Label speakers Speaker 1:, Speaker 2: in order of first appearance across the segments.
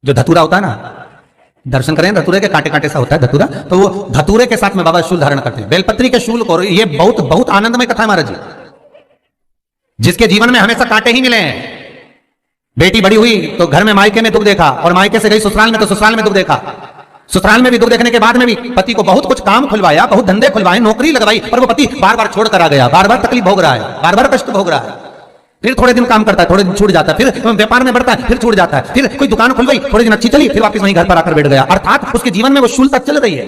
Speaker 1: जो धतूरा होता है ना, दर्शन करें धतूरे के, कांटे कांटे सा होता है धतूरा, तो वो धतूरे के साथ में बाबा शूल धारण करते हैं, बेलपत्री के शूल को। ये बहुत बहुत आनंदमय कथा है महाराज जी, जिसके जीवन में हमेशा कांटे ही मिले हैं। बेटी बड़ी हुई तो घर में मायके में दुख देखा, और मायके से गई ससुराल में तो ससुराल में दुख देखा। ससुराल में भी दुख देखने के बाद में भी पति को बहुत कुछ काम खुलवाया, बहुत धंधे खुलवाए, नौकरी लगवाई, पर वो पति बार बार छोड़ कर आ गया, बार बार तकलीफ भोग रहा है, बार बार कष्ट भोग रहा है। फिर थोड़े दिन काम करता है, थोड़े दिन छूट जाता है, फिर व्यापार में बढ़ता है, फिर छूट जाता है, फिर कोई दुकान खुल गई, थोड़े दिन अच्छी चली, फिर वापस वहीं घर पर आकर बैठ गया, अर्थात उसके जीवन में वो शूलता चल रही है।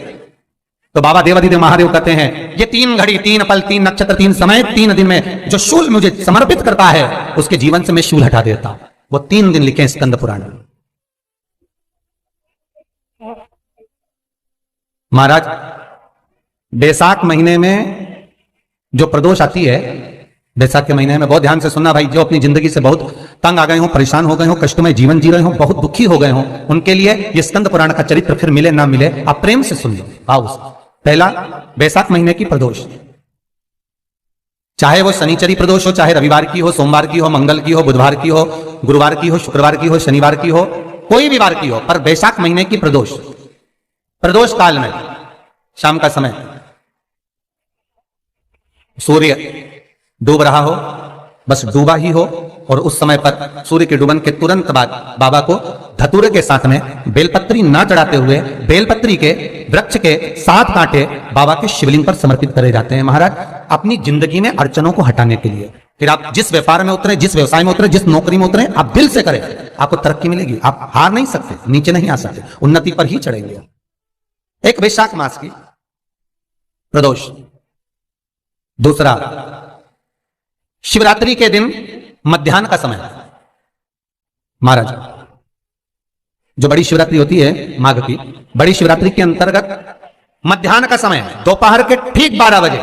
Speaker 1: तो बाबा देवाधिदेव महादेव कहते हैं, ये 3 घड़ी 3 पल 3 नक्षत्र 3 समय 3 दिन में जो शूल मुझे समर्पित करता है, उसके जीवन से मैं शूल हटा देता हूं। वो 3 दिन लिखे स्कंद पुराण में। महाराज बैसाख महीने में जो प्रदोष आती है, बैसाख के महीने में बहुत ध्यान से सुनना भाई, जो अपनी जिंदगी से बहुत तंग आ गए हो, परेशान हो गए हो, कष्टमय जीवन जी रहे हो, बहुत दुखी हो गए हो, उनके लिए ये स्कंद पुराण का चरित्र फिर मिले ना मिले, आप प्रेम से सुन लो भाव से। पहला, बैसाख महीने की प्रदोष, चाहे वो शनिचरी प्रदोष हो, चाहे रविवार की हो, सोमवार की हो, मंगल की हो, बुधवार की हो, गुरुवार की हो, शुक्रवार की हो, शनिवार की हो, कोई भी वार की हो, पर बैसाख महीने की प्रदोष, प्रदोष काल में शाम का समय सूर्य डूब रहा हो, बस डूबा ही हो, और उस समय पर सूर्य के डूबन के तुरंत बाद बाबा को धतूरे के साथ में बेलपत्री ना चढ़ाते हुए बेलपत्री के वृक्ष के 7 कांटे बाबा के शिवलिंग पर समर्पित करे जाते हैं महाराज, अपनी जिंदगी में अड़चनों को हटाने के लिए। फिर आप जिस व्यापार में उतरे, जिस व्यवसाय में उतरे, जिस नौकरी में उतरे, आप दिल से करें, आपको तरक्की मिलेगी, आप हार नहीं सकते, नीचे नहीं आ सकते, उन्नति पर ही चढ़ेंगे। एक वैशाख मास की प्रदोष। दूसरा, शिवरात्रि के दिन मध्याह्न का समय महाराज, जो बड़ी शिवरात्रि होती है माघ की, बड़ी शिवरात्रि के अंतर्गत मध्याह्न का समय है, दोपहर के ठीक 12 बजे,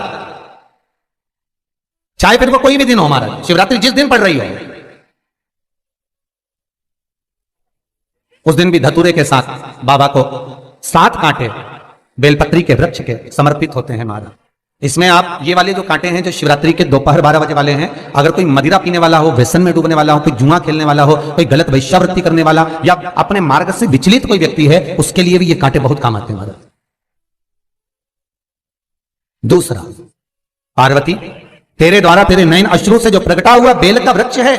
Speaker 1: चाहे फिर वो कोई भी दिन हो महाराज, शिवरात्रि जिस दिन पड़ रही हो, उस दिन भी धतूरे के साथ बाबा को 7 कांटे बेलपत्री के वृक्ष के समर्पित होते हैं महाराज। इसमें आप ये वाले जो कांटे हैं, जो शिवरात्रि के दोपहर 12 बजे वाले हैं, अगर कोई मदिरा पीने वाला हो, व्यसन में डूबने वाला हो, कोई जुआ खेलने वाला हो, कोई गलत वैश्यावृत्ति करने वाला, या अपने मार्ग से विचलित कोई व्यक्ति है, उसके लिए भी ये कांटे बहुत काम आते हैं महाराज। दूसरा, पार्वती तेरे द्वारा तेरे नयन अश्रु से जो प्रगटा हुआ बेल का वृक्ष है,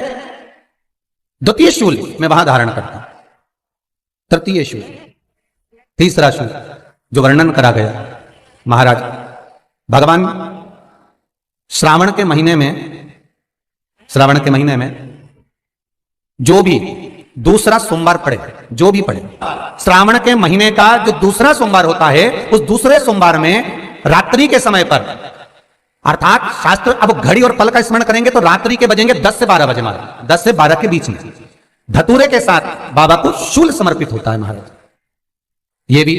Speaker 1: द्वितीय शूल मैं वहां धारण करता हूं। तृतीय शूल, तीसरा शूल जो वर्णन करा गया महाराज, भगवान श्रावण के महीने में जो भी दूसरा सोमवार पड़े, जो भी पड़े, श्रावण के महीने का जो दूसरा सोमवार होता है, उस दूसरे सोमवार में रात्रि के समय पर, अर्थात शास्त्र अब घड़ी और पल का स्मरण करेंगे तो रात्रि के बजेंगे 10 से 12 बजे महाराज, 10 से 12 के बीच में धतूरे के साथ बाबा को शूल समर्पित होता है महाराज। ये भी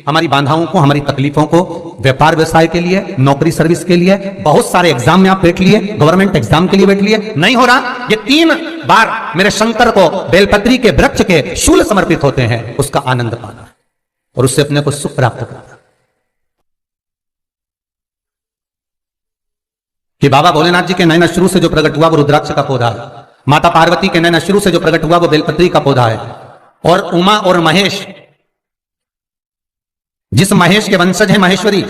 Speaker 1: हमारी बाधाओं को, हमारी तकलीफों को, व्यापार व्यवसाय के लिए, नौकरी सर्विस के लिए, बहुत सारे एग्जाम में आप बैठ लिए, गवर्नमेंट एग्जाम के लिए बैठ लिए, नहीं हो रहा, ये 3 बार मेरे शंकर को बेलपत्री के वृक्ष के शूल समर्पित होते हैं, उसका आनंद पाना और उससे अपने को सुख प्राप्त करना। कि बाबा भोलेनाथ जी के नयन अश्रु से जो प्रकट हुआ वो रुद्राक्ष का पौधा है, माता पार्वती के नयन अश्रु से जो प्रकट हुआ वो बेलपत्री का पौधा है, और उमा और महेश, जिस महेश के वंशज है महेश्वरी,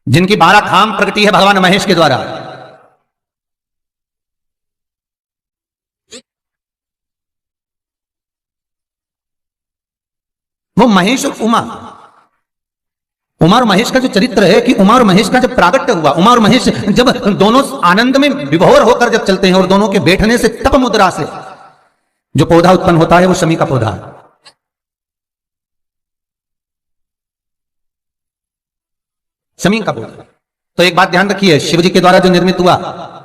Speaker 1: जिनकी 12 धाम प्रगति है भगवान महेश के द्वारा, वो महेश और उमा और महेश का जो चरित्र है, कि उमा और महेश का जब प्रागट्य हुआ, उमा और महेश जब दोनों आनंद में विभोर होकर जब चलते हैं, और दोनों के बैठने से तप मुद्रा से जो पौधा उत्पन्न होता है वो शमी का पौधा है। शमी का पौधा। तो एक बात ध्यान रखिए, शिव जी के द्वारा जो निर्मित हुआ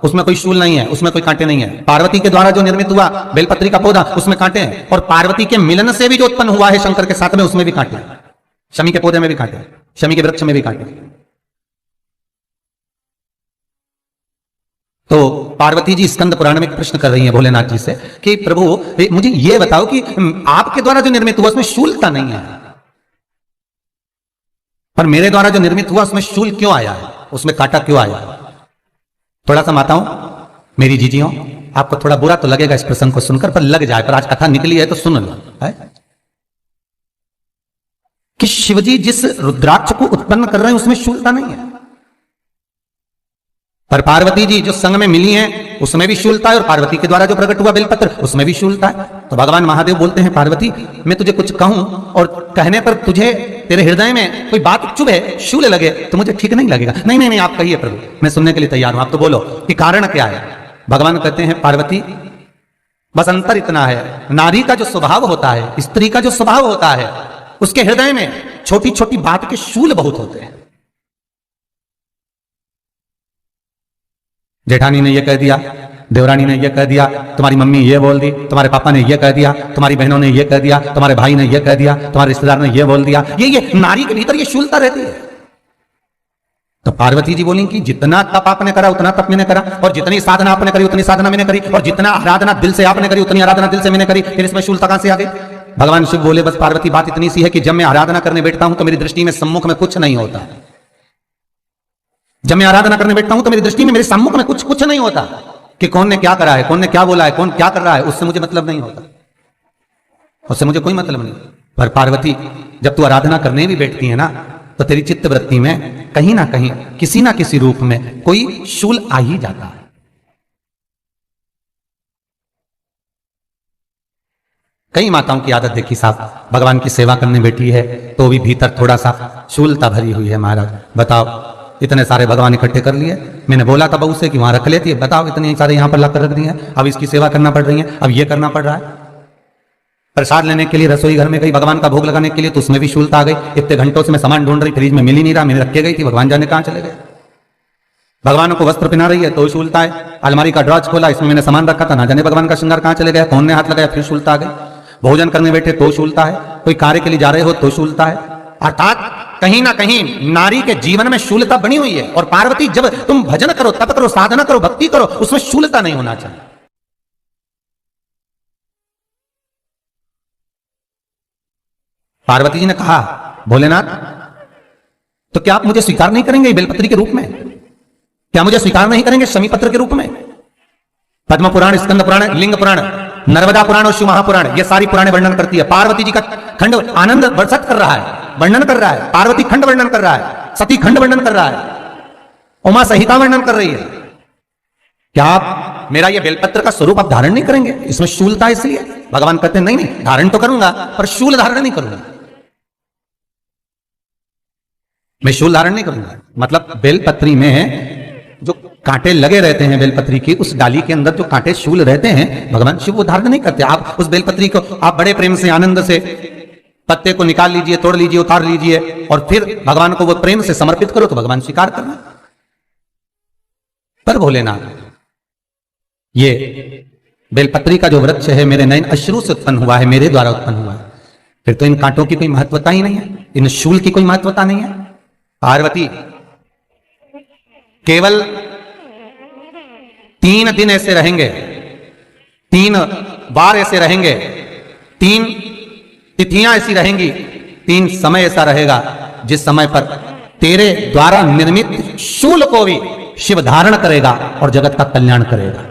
Speaker 1: उसमें कोई शूल नहीं है, उसमें कोई कांटे नहीं है। पार्वती के द्वारा जो निर्मित हुआ बेलपत्री का पौधा, उसमें कांटे हैं, और पार्वती के मिलन से भी जो उत्पन्न हुआ है शंकर के साथ में, उसमें भी कांटे हैं, शमी के पौधे में भी कांटे, शमी के वृक्ष में भी कांटे। तो पार्वती जी स्कंद पुराण में एक प्रश्न कर रही हैं भोलेनाथ जी से कि प्रभु मुझे ये बताओ कि आपके द्वारा जो निर्मित हुआ उसमें शूलता नहीं है, पर मेरे द्वारा जो निर्मित हुआ उसमें शूल क्यों आया है, उसमें कांटा क्यों आया है? थोड़ा सा माताओं, मेरी जीजियों, आपको थोड़ा बुरा तो लगेगा इस प्रसंग को सुनकर, पर लग जाए, पर आज कथा निकली है तो सुन लो, है कि शिवजी जिस रुद्राक्ष को उत्पन्न कर रहे हैं उसमें शूलता नहीं है, पर पार्वती जी जो संग में मिली हैं उसमें भी शूलता है, और पार्वती के द्वारा जो प्रकट हुआ बेलपत्र उसमें भी शूलता है। तो भगवान महादेव बोलते हैं, पार्वती मैं तुझे कुछ कहूं और कहने पर तुझे तेरे हृदय में कोई बात चुभे, शूल लगे तो मुझे ठीक नहीं लगेगा। नहीं नहीं नहीं, आप कहिए प्रभु, मैं सुनने के लिए तैयार हूं, आप तो बोलो कि कारण क्या है। भगवान कहते हैं, पार्वती बस अंतर इतना है, नारी का जो स्वभाव होता है, स्त्री का जो स्वभाव होता है, उसके हृदय में छोटी छोटी बात के शूल बहुत होते हैं। जेठानी ने यह कह दिया, देवरानी ने यह कह दिया, तुम्हारी मम्मी ये बोल दी, तुम्हारे पापा ने यह कह दिया, तुम्हारी बहनों ने यह कह दिया, तुम्हारे भाई ने यह कह दिया, तुम्हारे रिश्तेदार ने यह बोल दिया, ये नारी के भीतर ये शूलता रहती है। तो पार्वती जी बोली कि जितना तप आपने करा उतना तप मैंने करा, और जितनी साधना आपने करी उतनी साधना मैंने करी, और जितना आराधना दिल से आपने करी उतनी आराधना दिल से मैंने करी, फिर इसमें शूलता कहां से आ गई। भगवान शिव बोले, बस पार्वती बात इतनी सी है कि जब मैं आराधना करने बैठता हूं तो मेरी दृष्टि में सम्मुख में कुछ नहीं होता। जब मैं आराधना करने बैठता हूं तो मेरी दृष्टि में मेरे सम्मुख में कुछ नहीं होता कि कौन ने क्या करा है, कौन ने क्या बोला है, कौन क्या कर रहा है, उससे मुझे मतलब नहीं होता, उससे मुझे कोई मतलब नहीं। पर पार्वती जब तू आराधना करने भी बैठती है ना, तो तेरी चित्त वृत्ति में कहीं ना कहीं किसी ना किसी रूप में कोई शूल आ ही जाता है। कई माताओं की आदत देखी साहब, भगवान की सेवा करने बैठी है तो भी भीतर थोड़ा सा शूलता भरी हुई है। महाराज बताओ, इतने सारे भगवान इकट्ठे कर लिए, मैंने बोला था बहू से कि वहां रख लेती है, बताओ इतने सारे यहां पर लाकर रख दिए हैं, अब इसकी सेवा करना पड़ रही है, अब ये करना पड़ रहा है। प्रसाद लेने के लिए रसोई घर में गई, भगवान का भोग लगाने के लिए, तो उसमें भी शूलता आ गई। इतने घंटों से मैं सामान ढूंढ रही, फ्रिज में मिल ही नहीं रहा, मैंने रखे गई थी, भगवान जाने कहां चले गए। भगवान को वस्त्र पहना रही है तो शूलता है। अलमारी का ड्रॉज खोला, इसमें मैंने सामान रखा था, ना जाने भगवान का श्रृंगार कहां चले गया, कौन ने हाथ लगाया, फिर शूलता आ गई। भोजन करने बैठे तो शूलता है, कोई कार्य के लिए जा रहे हो तो शूलता है। अर्थात कहीं ना कहीं नारी के जीवन में शूलता बनी हुई है। और पार्वती जब तुम भजन करो, तप करो, साधना करो, भक्ति करो, उसमें शूलता नहीं होना चाहिए। पार्वती जी ने कहा, भोलेनाथ तो क्या आप मुझे स्वीकार नहीं करेंगे बेलपत्री के रूप में, क्या मुझे स्वीकार नहीं करेंगे शमी पत्र के रूप में। पद्म पुराण, स्कंद पुराण, लिंग पुराण, नर्मदा पुराण और शिव महापुराण, ये सारी पुराणे वर्णन करती है। पार्वती जी का खंड आनंद वर्षित कर रहा है, वर्णन कर रहा है। पार्वती खंड वर्णन कर रहा है, सती खंड वर्णन कर रहा है, उमा संहिता वर्णन कर रही है। क्या आप मेरा ये बेलपत्र का स्वरूप आप धारण नहीं करेंगे, इसमें शूलता इसलिए। भगवान कहते हैं नहीं नहीं, धारण तो करूंगा पर शूल धारण नहीं करूंगा, मैं शूल धारण नहीं करूंगा। मतलब बेलपत्री में जो कांटे लगे रहते हैं, बेलपत्री की उस डाली के अंदर जो कांटे शूल रहते हैं, भगवान शिव वो धारण नहीं करते। आप उस बेलपत्री को आप बड़े प्रेम से, आनंद से पत्ते को निकाल लीजिए, तोड़ लीजिए, उतार लीजिए, और फिर भगवान को वो प्रेम से समर्पित करो तो भगवान स्वीकार करना। पर भोलेनाथ, ये बेलपत्री का जो वृक्ष है मेरे नयन अश्रु से उत्पन्न हुआ है, मेरे द्वारा उत्पन्न हुआ है, फिर तो इन कांटों की कोई महत्वता ही नहीं है, इन शूल की कोई महत्वता नहीं है। पार्वती केवल 3 दिन ऐसे रहेंगे, 3 बार ऐसे रहेंगे, 3 तिथियां ऐसी रहेंगी, 3 समय ऐसा रहेगा जिस समय पर तेरे द्वारा निर्मित शूल को भी शिव धारण करेगा और जगत का कल्याण करेगा।